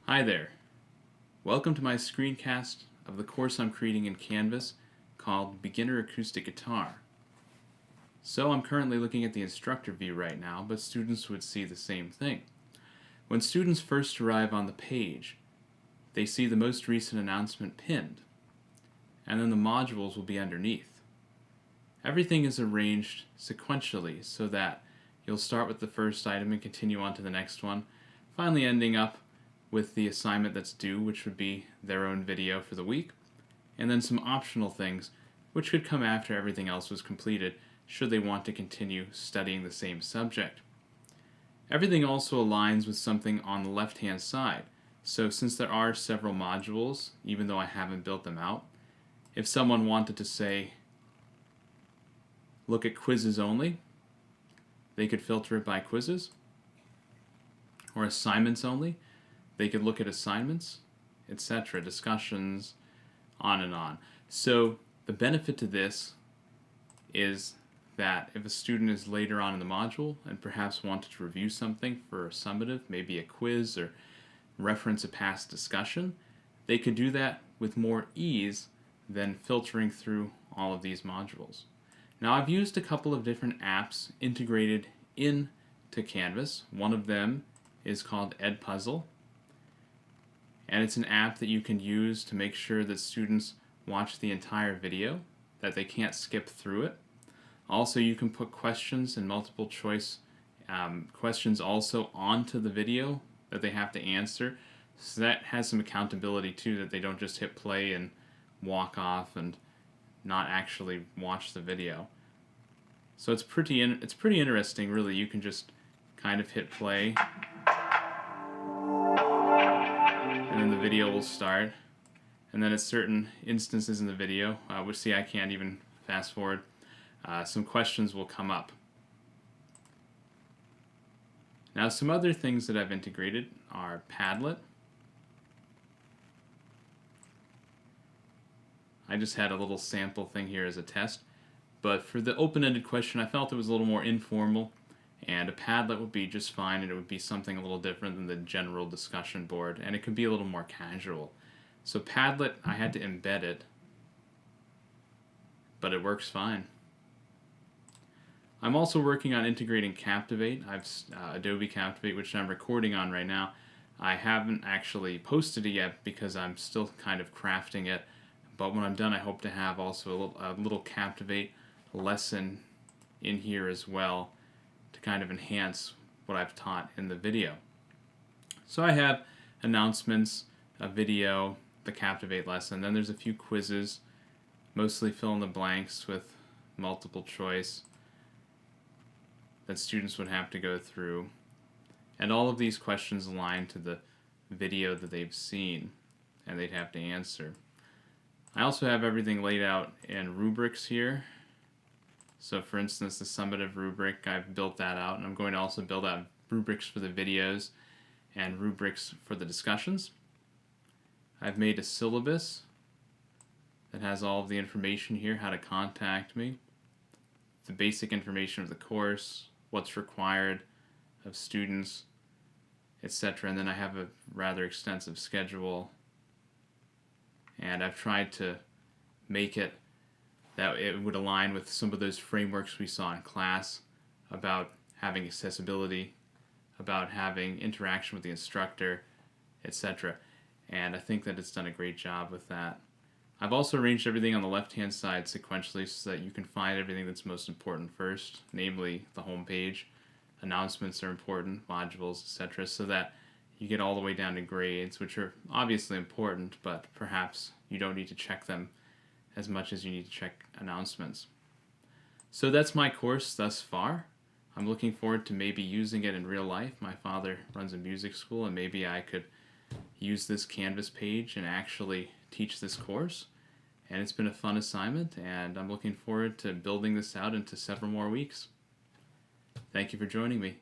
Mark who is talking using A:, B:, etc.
A: Hi there. Welcome to my screencast of the course I'm creating in Canvas called Beginner Acoustic Guitar. So I'm currently looking at the instructor view right now, but students would see the same thing. When students first arrive on the page, they see the most recent announcement pinned, and then the modules will be underneath. Everything is arranged sequentially so that you'll start with the first item and continue on to the next one, finally ending up with the assignment that's due, which would be their own video for the week, and then some optional things which could come after everything else was completed should they want to continue studying the same subject. Everything also aligns with something on the left hand side, so since there are several modules, even though I haven't built them out, if someone wanted to say look at quizzes only, they could filter it by quizzes, or assignments only, they could look at assignments, etc., discussions, on and on. So the benefit to this is that if a student is later on in the module and perhaps wanted to review something for a summative, maybe a quiz or reference a past discussion, they could do that with more ease than filtering through all of these modules. Now I've used a couple of different apps integrated into Canvas. One of them is called Edpuzzle, and it's an app that you can use to make sure that students watch the entire video, that they can't skip through it. Also, you can put questions and multiple choice questions also onto the video that they have to answer, so that has some accountability too, that they don't just hit play and walk off and not actually watch the video. So it's pretty interesting, really. You can just kind of hit play, and then the video will start, and then at certain instances in the video, which see I can't even fast forward, some questions will come up. Now some other things that I've integrated are Padlet. I just had a little sample thing here as a test, but for the open-ended question I felt it was a little more informal, and a Padlet would be just fine, and it would be something a little different than the general discussion board, and it could be a little more casual. So Padlet, I had to embed it, but it works fine. I'm also working on integrating Captivate. I've Adobe Captivate, which I'm recording on right now. I haven't actually posted it yet because I'm still kind of crafting it, but when I'm done I hope to have also a little Captivate lesson in here as well to kind of enhance what I've taught in the video. So I have announcements, a video, the Captivate lesson, then there's a few quizzes, mostly fill in the blanks with multiple choice that students would have to go through, and all of these questions align to the video that they've seen and they'd have to answer. I also have everything laid out in rubrics here. So for instance, the summative rubric, I've built that out, and I'm going to also build out rubrics for the videos and rubrics for the discussions. I've made a syllabus that has all of the information here, how to contact me, the basic information of the course, what's required of students, etc. And then I have a rather extensive schedule, and I've tried to make it that it would align with some of those frameworks we saw in class about having accessibility, about having interaction with the instructor, etc. And I think that it's done a great job with that. I've also arranged everything on the left-hand side sequentially so that you can find everything that's most important first, namely the home page. Announcements are important, modules, etc., so that you get all the way down to grades, which are obviously important, but perhaps you don't need to check them as much as you need to check announcements. So that's my course thus far. I'm looking forward to maybe using it in real life. My father runs a music school, and maybe I could use this Canvas page and actually teach this course. And it's been a fun assignment, and I'm looking forward to building this out into several more weeks. Thank you for joining me.